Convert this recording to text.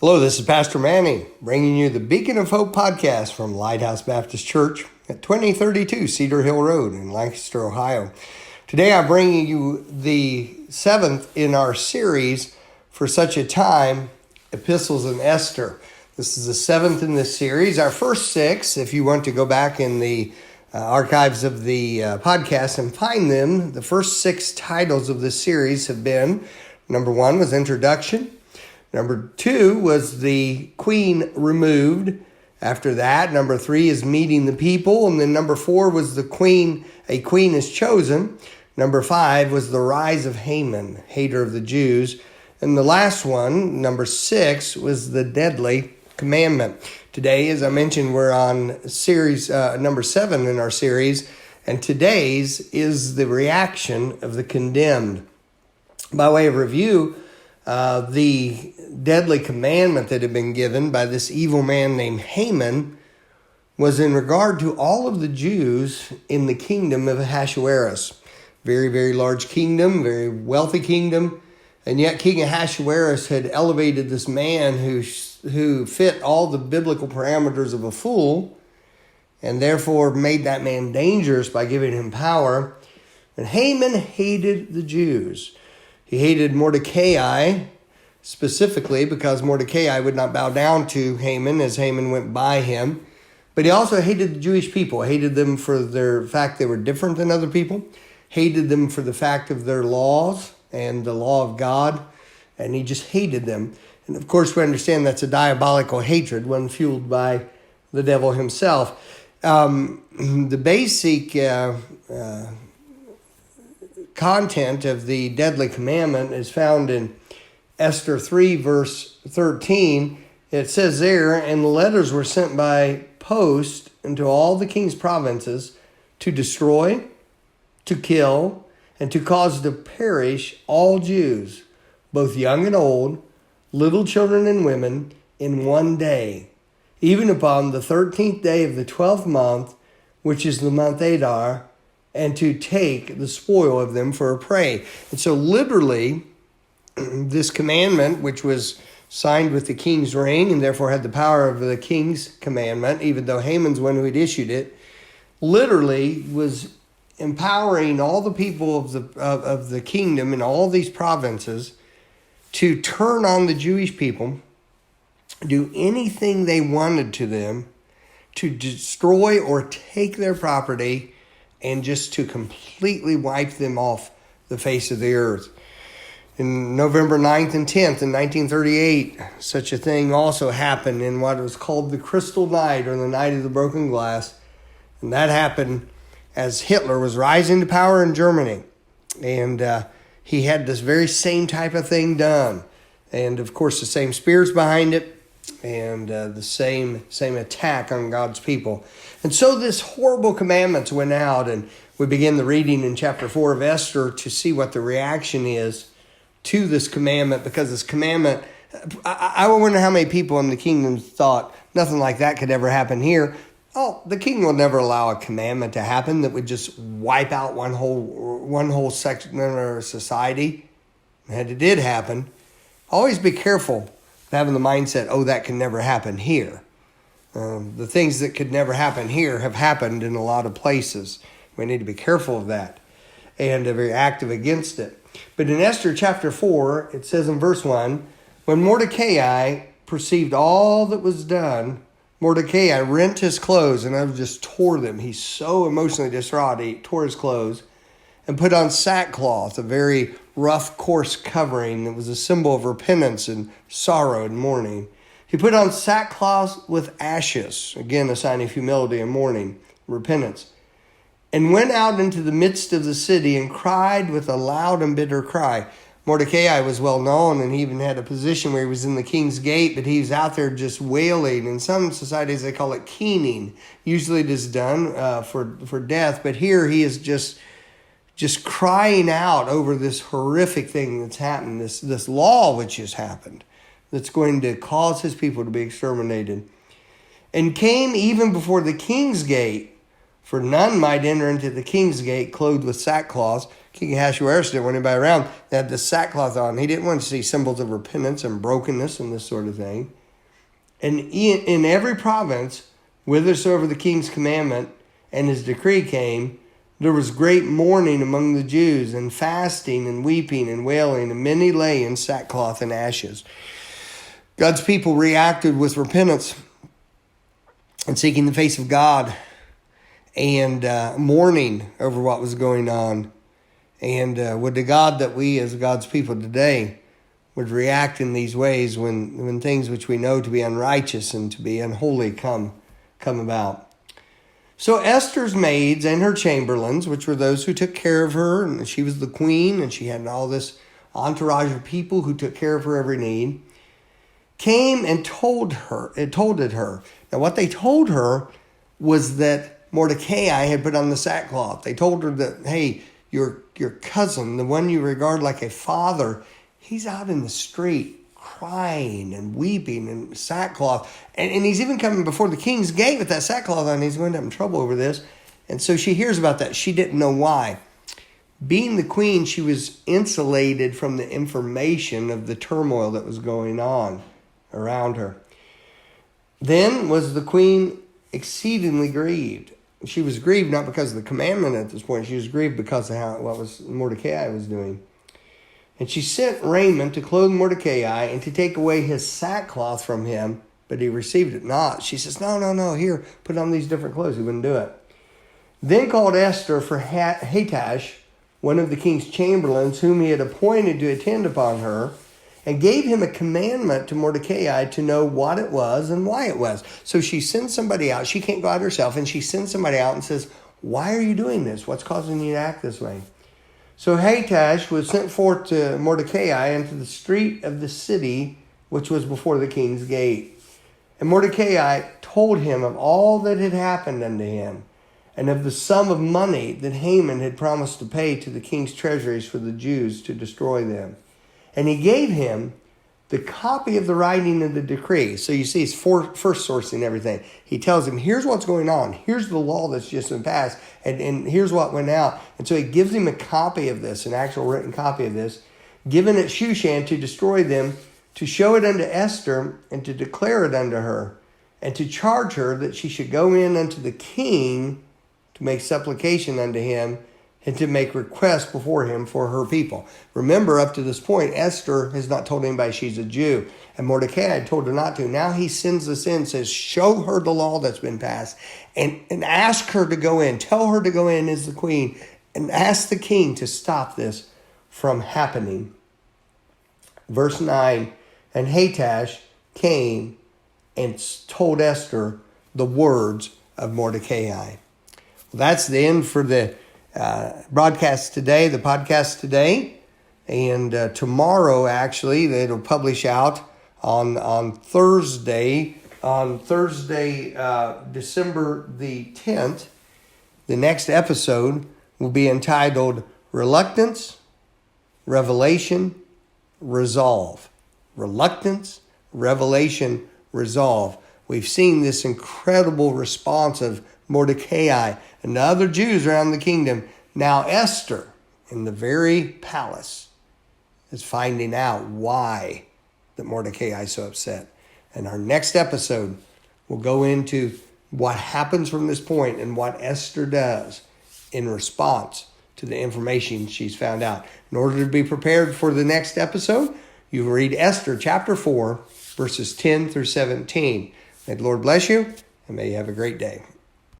Hello, this is Pastor Manny, bringing you the Beacon of Hope podcast from Lighthouse Baptist Church at 2032 Cedar Hill Road in Lancaster, Ohio. Today I'm bringing you the seventh in our series for such a time, Epistles in Esther. This is the seventh in this series. Our first six, if you want to go back in the archives of the podcast and find them, the first six titles of this series have been, number one was Introduction. Number two was the queen removed. After that, number three is meeting the people. And then number four was a queen is chosen. Number five was the rise of Haman, hater of the Jews. And the last one, number six, was the deadly commandment. Today, as I mentioned, we're on series number 7 in our series. And today's is the reaction of the condemned. By way of review, the deadly commandment that had been given by this evil man named Haman was in regard to all of the Jews in the kingdom of Ahasuerus. Very, very large kingdom, very wealthy kingdom. And yet King Ahasuerus had elevated this man who fit all the biblical parameters of a fool, and therefore made that man dangerous by giving him power. And Haman hated the Jews. He hated Mordecai specifically because Mordecai would not bow down to Haman as Haman went by him. But he also hated the Jewish people, hated them for their fact they were different than other people, hated them for the fact of their laws and the law of God, and he just hated them. And of course we understand that's a diabolical hatred, one fueled by the devil himself. The basic content of the deadly commandment is found in Esther 3 verse 13. It says there, and the letters were sent by post into all the king's provinces to destroy, to kill, and to cause to perish all Jews, both young and old, little children and women, in one day, even upon the 13th day of the 12th month, which is the month Adar, and to take the spoil of them for a prey. And so literally, this commandment, which was signed with the king's ring and therefore had the power of the king's commandment, even though Haman's one who had issued it, literally was empowering all the people of the kingdom in all these provinces to turn on the Jewish people, do anything they wanted to them, to destroy or take their property, and just to completely wipe them off the face of the earth. In November 9th and 10th in 1938, such a thing also happened in what was called the Crystal Night, or the Night of the Broken Glass. And that happened as Hitler was rising to power in Germany. And he had this very same type of thing done. And of course, the same spirits behind it, and the same attack on God's people. And so this horrible commandments went out, and we begin the reading in chapter 4 of Esther to see what the reaction is to this commandment, because this commandment, I wonder how many people in the kingdom thought nothing like that could ever happen here. Oh, the king will never allow a commandment to happen that would just wipe out one whole section of our society. And it did happen. Always be careful having the mindset, oh, that can never happen here. The things that could never happen here have happened in a lot of places. We need to be careful of that and be very active against it. But in Esther chapter 4, it says in verse 1, when Mordecai perceived all that was done, Mordecai rent his clothes, and I just tore them. He's so emotionally distraught, he tore his clothes, and put on sackcloth, a very rough, coarse covering that was a symbol of repentance and sorrow and mourning. He put on sackcloth with ashes, again a sign of humility and mourning, repentance, and went out into the midst of the city and cried with a loud and bitter cry. Mordecai was well known, and he even had a position where he was in the king's gate, but he was out there just wailing. In some societies, they call it keening. Usually it is done for death, but here he is just crying out over this horrific thing that's happened, this law which has happened, that's going to cause his people to be exterminated. And came even before the king's gate, for none might enter into the king's gate clothed with sackcloth. King Ahasuerus didn't want anybody around that had the sackcloth on. He didn't want to see symbols of repentance and brokenness and this sort of thing. And in every province, whithersoever the king's commandment and his decree came, there was great mourning among the Jews, and fasting and weeping and wailing, and many lay in sackcloth and ashes. God's people reacted with repentance and seeking the face of God and mourning over what was going on. And would to God that we as God's people today would react in these ways when things which we know to be unrighteous and to be unholy come about. So Esther's maids and her chamberlains, which were those who took care of her, and she was the queen, and she had all this entourage of people who took care of her every need, came and told it her. Now what they told her was that Mordecai had put on the sackcloth. They told her that, hey, your cousin, the one you regard like a father, he's out in the street crying and weeping in sackcloth. And he's even coming before the king's gate with that sackcloth on. He's going to have trouble over this. And so she hears about that. She didn't know why. Being the queen, she was insulated from the information of the turmoil that was going on around her. Then was the queen exceedingly grieved. She was grieved not because of the commandment at this point. She was grieved because of what Mordecai was doing. And she sent raiment to clothe Mordecai and to take away his sackcloth from him, but he received it not. She says, no, here, put on these different clothes. He wouldn't do it. Then called Esther for Hattash, one of the king's chamberlains, whom he had appointed to attend upon her, and gave him a commandment to Mordecai to know what it was and why it was. So she sends somebody out. She can't go out herself, and she sends somebody out and says, why are you doing this? What's causing you to act this way? So Hattash was sent forth to Mordecai into the street of the city, which was before the king's gate. And Mordecai told him of all that had happened unto him, and of the sum of money that Haman had promised to pay to the king's treasuries for the Jews to destroy them. And he gave him the copy of the writing of the decree. So you see, he's first sourcing everything. He tells him, here's what's going on. Here's the law that's just been passed. And here's what went out. And so he gives him a copy of this, an actual written copy of this, given at Shushan to destroy them, to show it unto Esther, and to declare it unto her, and to charge her that she should go in unto the king to make supplication unto him, and to make request before him for her people. Remember, up to this point, Esther has not told anybody she's a Jew. And Mordecai had told her not to. Now he sends this in, says, show her the law that's been passed, and ask her to go in. Tell her to go in as the queen, and ask the king to stop this from happening. Verse 9, and Hattash came and told Esther the words of Mordecai. Well, that's the end for the podcast today. And tomorrow, actually, it'll publish out on Thursday, December the 10th. The next episode will be entitled Reluctance, Revelation, Resolve. Reluctance, Revelation, Resolve. We've seen this incredible response of Mordecai and the other Jews around the kingdom. Now Esther, in the very palace, is finding out why that Mordecai is so upset. And our next episode will go into what happens from this point and what Esther does in response to the information she's found out. In order to be prepared for the next episode, you read Esther chapter 4, verses 10 through 17. May the Lord bless you, and may you have a great day.